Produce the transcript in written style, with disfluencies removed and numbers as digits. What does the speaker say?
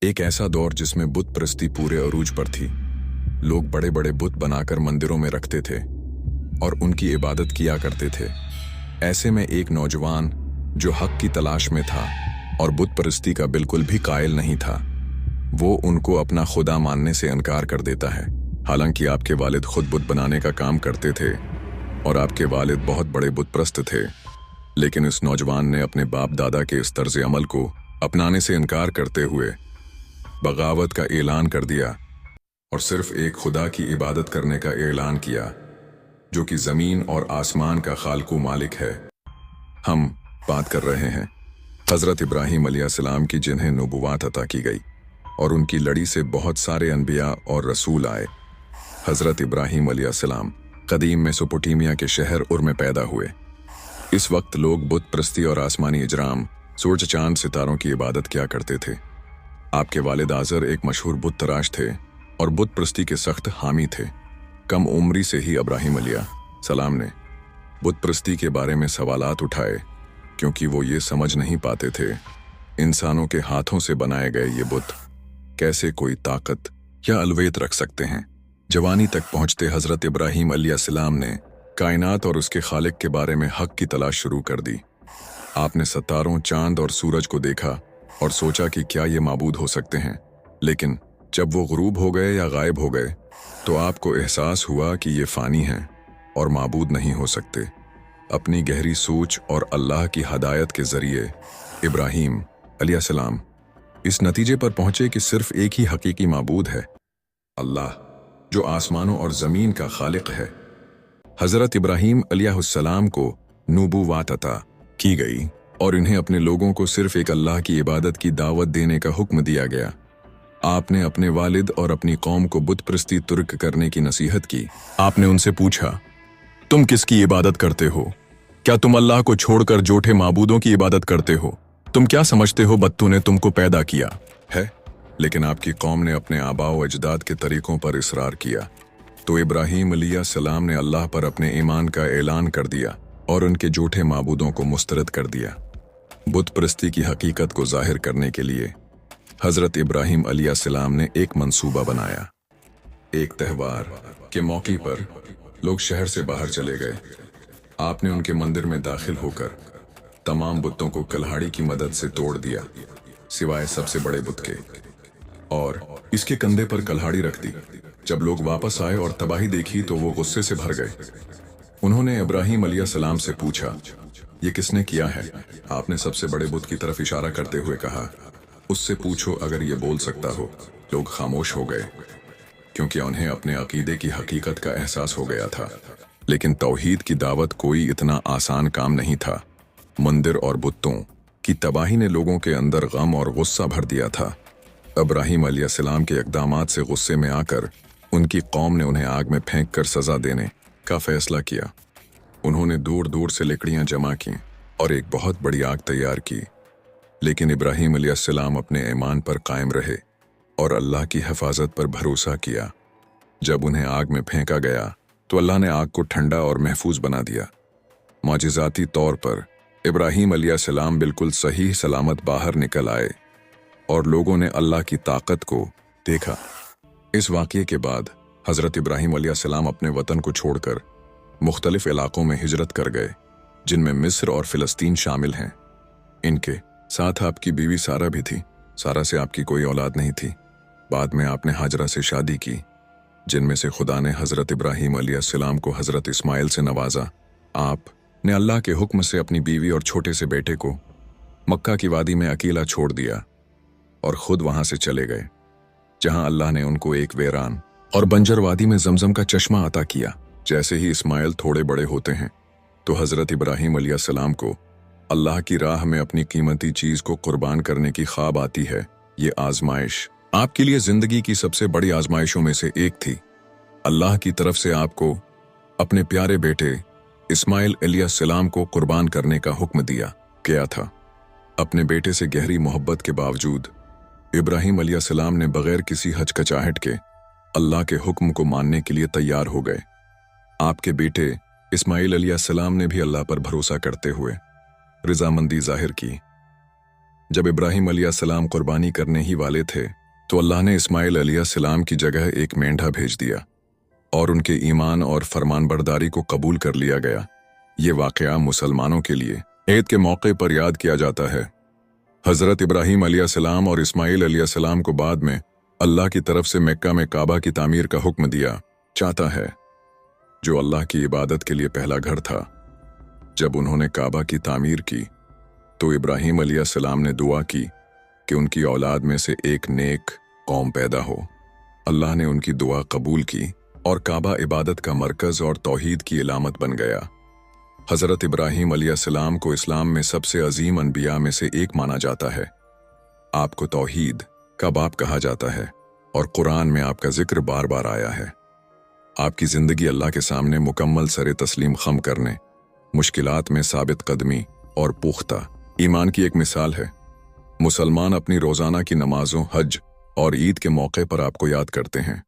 एक ऐसा दौर जिसमें बुत परस्ती पूरे अरूज पर थी। लोग बड़े बड़े बुत बनाकर मंदिरों में रखते थे और उनकी इबादत किया करते थे। ऐसे में एक नौजवान जो हक की तलाश में था और बुत परस्ती का बिल्कुल भी कायल नहीं था, वो उनको अपना खुदा मानने से इनकार कर देता है। हालांकि आपके वालिद खुद बुत बनाने का काम करते थे और आपके वालिद बहुत बड़े बुत परस्त थे, लेकिन इस नौजवान ने अपने बाप दादा के इस तर्ज अमल को अपनाने से इनकार करते हुए बगावत का ऐलान कर दिया और सिर्फ एक खुदा की इबादत करने का ऐलान किया जो कि ज़मीन और आसमान का खालकू मालिक है। हम बात कर रहे हैं हज़रत इब्राहीम अलैहिस्सलाम की, जिन्हें नबुव्वत अता की गई और उनकी लड़ी से बहुत सारे अनबिया और रसूल आए। हज़रत इब्राहीम अलैहिस्सलाम कदीम मेसोपोटामिया के शहर उर में पैदा हुए। इस वक्त लोग बुत परस्ती और आसमानी इजराम, सूरज चांद सितारों की इबादत किया करते थे। आपके वालिद आज़र एक मशहूर बुत तराश थे और बुत परस्ती के सख्त हामी थे। कम उम्री से ही इब्राहीम अलैहिस्सलाम ने बुत परस्ती के बारे में सवालात उठाए, क्योंकि वो ये समझ नहीं पाते थे इंसानों के हाथों से बनाए गए ये बुत कैसे कोई ताकत या अलवेत रख सकते हैं। जवानी तक पहुंचते हज़रत इब्राहीम अलैहिस्सलाम ने कायनात और उसके खालिक के बारे में हक की तलाश शुरू कर दी। आपने सितारों, चांद और सूरज को देखा और सोचा कि क्या ये माबूद हो सकते हैं, लेकिन जब वो गुरूब हो गए या गायब हो गए तो आपको एहसास हुआ कि ये फ़ानी हैं और माबूद नहीं हो सकते। अपनी गहरी सोच और अल्लाह की हदायत के ज़रिए इब्राहीम अलैहिस्सलाम इस नतीजे पर पहुंचे कि सिर्फ एक ही हकीकी माबूद है, अल्लाह, जो आसमानों और ज़मीन का खालिक है। हज़रत इब्राहीम अलैहिस्सलाम को नबुव्वत अता की गई और इन्हें अपने लोगों को सिर्फ एक अल्लाह की इबादत की दावत देने का हुक्म दिया गया। आपने अपने वालिद और अपनी कौम को बुत परस्ती तुर्क करने की नसीहत की। आपने उनसे पूछा, तुम किसकी इबादत करते हो? क्या तुम अल्लाह को छोड़कर जोठे माबूदों की इबादत करते हो? तुम क्या समझते हो बत्तू ने तुमको पैदा किया है? लेकिन आपकी कौम ने अपने आबाओ अजदाद के तरीकों पर इसरार किया, तो इब्राहीम अलैहिस्सलाम ने अल्लाह पर अपने ईमान का ऐलान कर दिया और उनके झूठे माबूदों को मुस्तरद कर दिया। बुत परस्ती की हकीकत को जाहिर करने के लिए हज़रत इब्राहीम अलैहिस्सलाम ने एक मंसूबा बनाया। एक त्यौहार के मौके पर लोग शहर से बाहर चले गए। आपने उनके मंदिर में दाखिल होकर तमाम बुतों को कल्हाड़ी की मदद से तोड़ दिया, सिवाय सबसे बड़े बुत के, और इसके कंधे पर कल्हाड़ी रख दी। जब लोग वापस आए और तबाही देखी तो वो गुस्से से भर गए। उन्होंने इब्राहीम अलैहिस्सलाम से पूछा, ये किसने किया है? आपने सबसे बड़े बुत की तरफ इशारा करते हुए कहा, उससे पूछो अगर ये बोल सकता हो। लोग खामोश हो गए, क्योंकि उन्हें अपने अकीदे की हकीकत का एहसास हो गया था। लेकिन तौहीद की दावत कोई इतना आसान काम नहीं था। मंदिर और बुतों की तबाही ने लोगों के अंदर गम और गुस्सा भर दिया था। इब्राहीम अलैहिस्सलाम के इक़दामात से गुस्से में आकर उनकी कौम ने उन्हें आग में फेंक कर सज़ा देने का फैसला किया। उन्होंने दूर दूर से लकड़ियां जमा की और एक बहुत बड़ी आग तैयार की, लेकिन इब्राहीम अलैहिस्सलाम अपने ईमान पर कायम रहे और अल्लाह की हिफाजत पर भरोसा किया। जब उन्हें आग में फेंका गया तो अल्लाह ने आग को ठंडा और महफूज बना दिया। मौजिज़ाती तौर पर इब्राहीम अलैहिस्सलाम बिल्कुल सही सलामत बाहर निकल आए और लोगों ने अल्लाह की ताकत को देखा। इस वाक़ये के बाद हज़रत इब्राहीम अलैहिस्सलाम अपने वतन को छोड़कर मुख्तलिफ इलाकों में हिजरत कर गए, जिनमें मिस्र और फ़िलिस्तीन शामिल हैं। इनके साथ आपकी बीवी सारा भी थी। सारा से आपकी कोई औलाद नहीं थी। बाद में आपने हाजरा से शादी की, जिनमें से खुदा ने हज़रत इब्राहीम अलैहिस्सलाम को हज़रत इस्माइल से नवाजा। आपने अल्लाह के हुक्म से अपनी बीवी और छोटे से बेटे को मक्का की वादी में अकेला छोड़ दिया और खुद वहां से चले गए, जहां अल्लाह ने उनको एक वीरान और बंजर वादी में जमजम का चश्मा अता किया। जैसे ही इस्माइल थोड़े बड़े होते हैं तो हज़रत इब्राहीम अलैहिस्सलाम को अल्लाह की राह में अपनी कीमती चीज़ को कुर्बान करने की ख्वाब आती है। ये आजमाइश आपके लिए ज़िंदगी की सबसे बड़ी आजमाइशों में से एक थी। अल्लाह की तरफ से आपको अपने प्यारे बेटे इस्माइल अलैहिस्सलाम को कुर्बान करने का हुक्म दिया गया था। अपने बेटे से गहरी मोहब्बत के बावजूद इब्राहीम अलैहिस्सलाम ने बगैर किसी हचकचाहट के अल्लाह के हुक्म को मानने के लिए तैयार हो गए। आपके बेटे इस्माइल अलैहिस्सलाम ने भी अल्लाह पर भरोसा करते हुए रज़ामंदी जाहिर की। जब इब्राहिम अलैहिस्सलाम कुर्बानी करने ही वाले थे तो अल्लाह ने इस्माइल अलैहिस्सलाम की जगह एक मेंढा भेज दिया और उनके ईमान और फरमानबरदारी को कबूल कर लिया गया। ये वाक़या मुसलमानों के लिए ईद के मौके पर याद किया जाता है। हज़रत इब्राहिम अलैहिस्सलाम और इस्माइल अलैहिस्सलाम को बाद में अल्लाह की तरफ से मक्का में काबा की तामीर का हुक्म दिया चाहता है, जो अल्लाह की इबादत के लिए पहला घर था। जब उन्होंने काबा की तामीर की तो इब्राहिम अलैहिस्सलाम ने दुआ की कि उनकी औलाद में से एक नेक कौम पैदा हो। अल्लाह ने उनकी दुआ कबूल की और काबा इबादत का मरकज़ और तौहीद की इलामत बन गया। हज़रत इब्राहिम अलैहिस्सलाम को इस्लाम में सबसे अजीम अनबिया में से एक माना जाता है। आपको तौहीद का बाप कहा जाता है और कुरान में आपका जिक्र बार बार आया है। आपकी ज़िंदगी अल्लाह के सामने मुकम्मल सरे तस्लीम खम करने, मुश्किलात में साबित कदमी और पुख्ता ईमान की एक मिसाल है। मुसलमान अपनी रोज़ाना की नमाज़ों, हज और ईद के मौके पर आपको याद करते हैं।